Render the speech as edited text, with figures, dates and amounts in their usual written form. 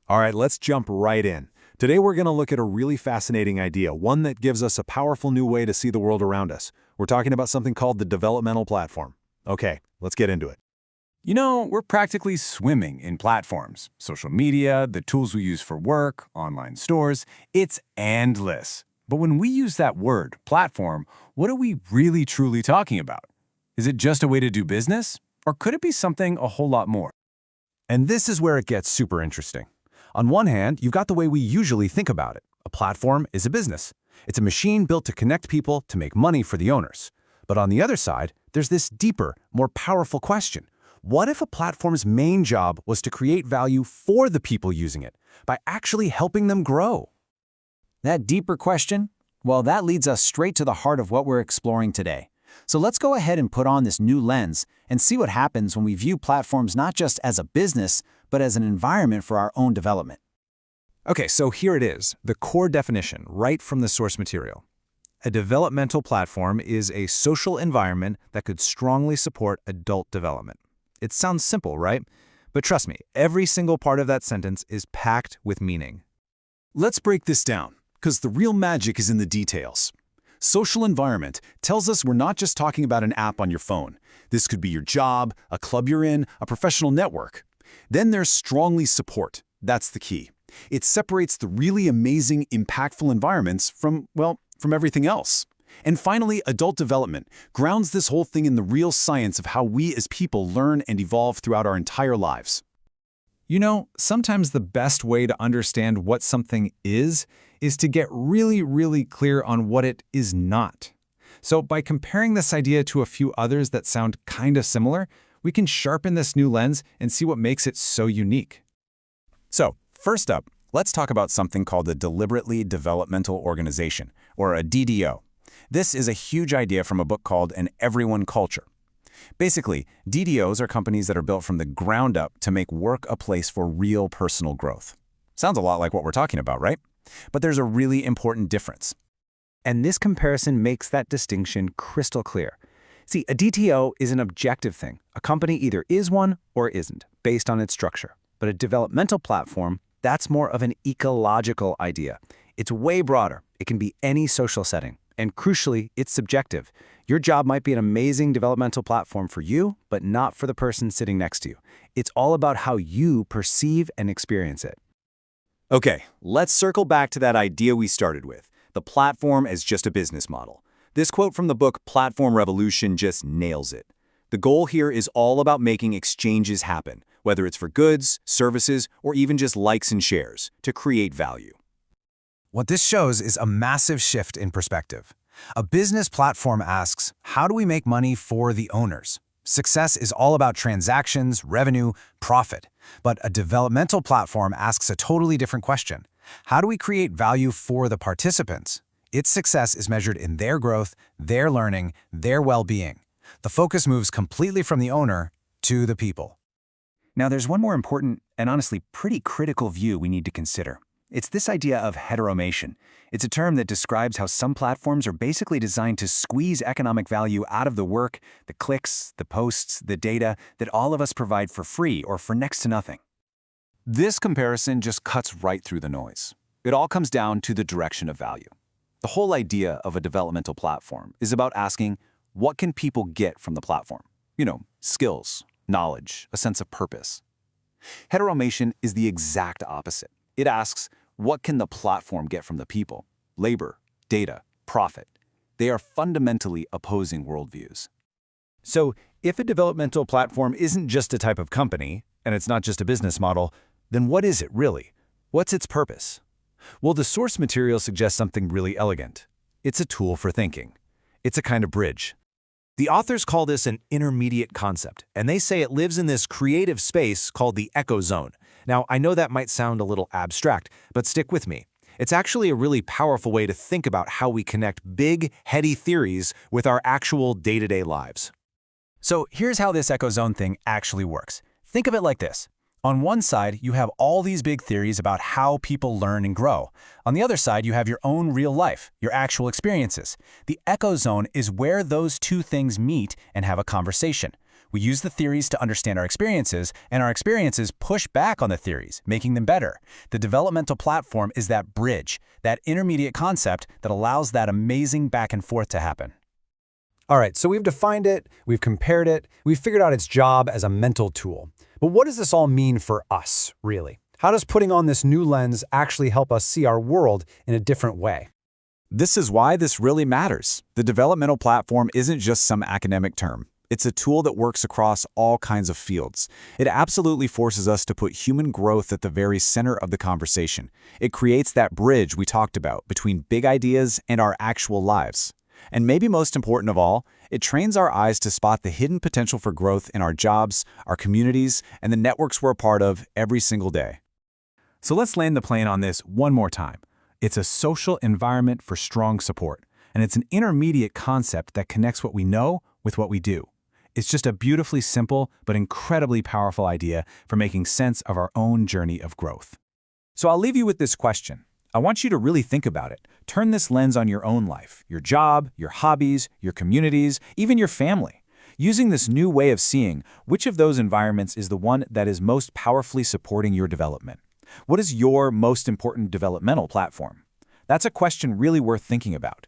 All right, let's jump right in. Today we're going to look at a really fascinating idea, one that gives us a powerful new way to see the world around us. We're talking about something called the Developmental Platform. Okay, let's get into it. You know, we're practically swimming in platforms. Social media, the tools we use for work, online stores, it's endless. But when we use that word, platform, what are we really truly talking about? Is it just a way to do business? Or could it be something a whole lot more? And this is where it gets super interesting. On one hand, you've got the way we usually think about it. A platform is a business. It's a machine built to connect people to make money for the owners. But on the other side, there's this deeper, more powerful question. What if a platform's main job was to create value for the people using it by actually helping them grow? That deeper question? Well, that leads us straight to the heart of what we're exploring today. So let's go ahead and put on this new lens and see what happens when we view platforms not just as a business, but as an environment for our own development. Okay, so here it is, the core definition, right from the source material. A developmental platform is a social environment that could strongly support adult development. It sounds simple, right? But trust me, every single part of that sentence is packed with meaning. Let's break this down, because the real magic is in the details. Social environment tells us we're not just talking about an app on your phone. This could be your job, a club you're in, a professional network. Then there's strongly support. That's the key. It separates the really amazing, impactful environments from everything else. And finally, adult development grounds this whole thing in the real science of how we as people learn and evolve throughout our entire lives. You know, sometimes the best way to understand what something is to get really, really clear on what it is not. So by comparing this idea to a few others that sound kind of similar, we can sharpen this new lens and see what makes it so unique. So, first up, let's talk about something called the Deliberately Developmental Organization, or a DDO. This is a huge idea from a book called An Everyone Culture. Basically, DDOs are companies that are built from the ground up to make work a place for real personal growth. Sounds a lot like what we're talking about, right? But there's a really important difference. And this comparison makes that distinction crystal clear. See, a DTO is an objective thing. A company either is one or isn't, based on its structure. But a developmental platform, that's more of an ecological idea. It's way broader. It can be any social setting. And crucially, it's subjective. Your job might be an amazing developmental platform for you, but not for the person sitting next to you. It's all about how you perceive and experience it. Okay, let's circle back to that idea we started with, the platform as just a business model. This quote from the book Platform Revolution just nails it. The goal here is all about making exchanges happen, whether it's for goods, services, or even just likes and shares, to create value. What this shows is a massive shift in perspective. A business platform asks, how do we make money for the owners? Success is all about transactions, revenue, profit. But a developmental platform asks a totally different question. How do we create value for the participants? Its success is measured in their growth, their learning, their well-being. The focus moves completely from the owner to the people. Now, there's one more important and honestly pretty critical view we need to consider. It's this idea of heteromation. It's a term that describes how some platforms are basically designed to squeeze economic value out of the work, the clicks, the posts, the data that all of us provide for free or for next to nothing. This comparison just cuts right through the noise. It all comes down to the direction of value. The whole idea of a developmental platform is about asking, what can people get from the platform? You know, skills, knowledge, a sense of purpose. Heteromation is the exact opposite. It asks, what can the platform get from the people? Labor, data, profit. They are fundamentally opposing worldviews. So, if a developmental platform isn't just a type of company, and it's not just a business model, then what is it really? What's its purpose? Well, the source material suggests something really elegant. It's a tool for thinking. It's a kind of bridge. The authors call this an intermediate concept, and they say it lives in this creative space called the echo zone. Now, I know that might sound a little abstract, but stick with me. It's actually a really powerful way to think about how we connect big, heady theories with our actual day-to-day lives. So here's how this echo zone thing actually works. Think of it like this. On one side, you have all these big theories about how people learn and grow. On the other side, you have your own real life, your actual experiences. The echo zone is where those two things meet and have a conversation. We use the theories to understand our experiences, and our experiences push back on the theories, making them better. The developmental platform is that bridge, that intermediate concept that allows that amazing back and forth to happen. All right, so we've defined it, we've compared it, we've figured out its job as a mental tool. But what does this all mean for us, really? How does putting on this new lens actually help us see our world in a different way? This is why this really matters. The developmental platform isn't just some academic term. It's a tool that works across all kinds of fields. It absolutely forces us to put human growth at the very center of the conversation. It creates that bridge we talked about between big ideas and our actual lives. And maybe most important of all, it trains our eyes to spot the hidden potential for growth in our jobs, our communities, and the networks we're a part of every single day. So let's land the plane on this one more time. It's a social environment for strong support, and it's an intermediate concept that connects what we know with what we do. It's just a beautifully simple but incredibly powerful idea for making sense of our own journey of growth. So I'll leave you with this question. I want you to really think about it. Turn this lens on your own life, your job, your hobbies, your communities, even your family. Using this new way of seeing, which of those environments is the one that is most powerfully supporting your development? What is your most important developmental platform? That's a question really worth thinking about.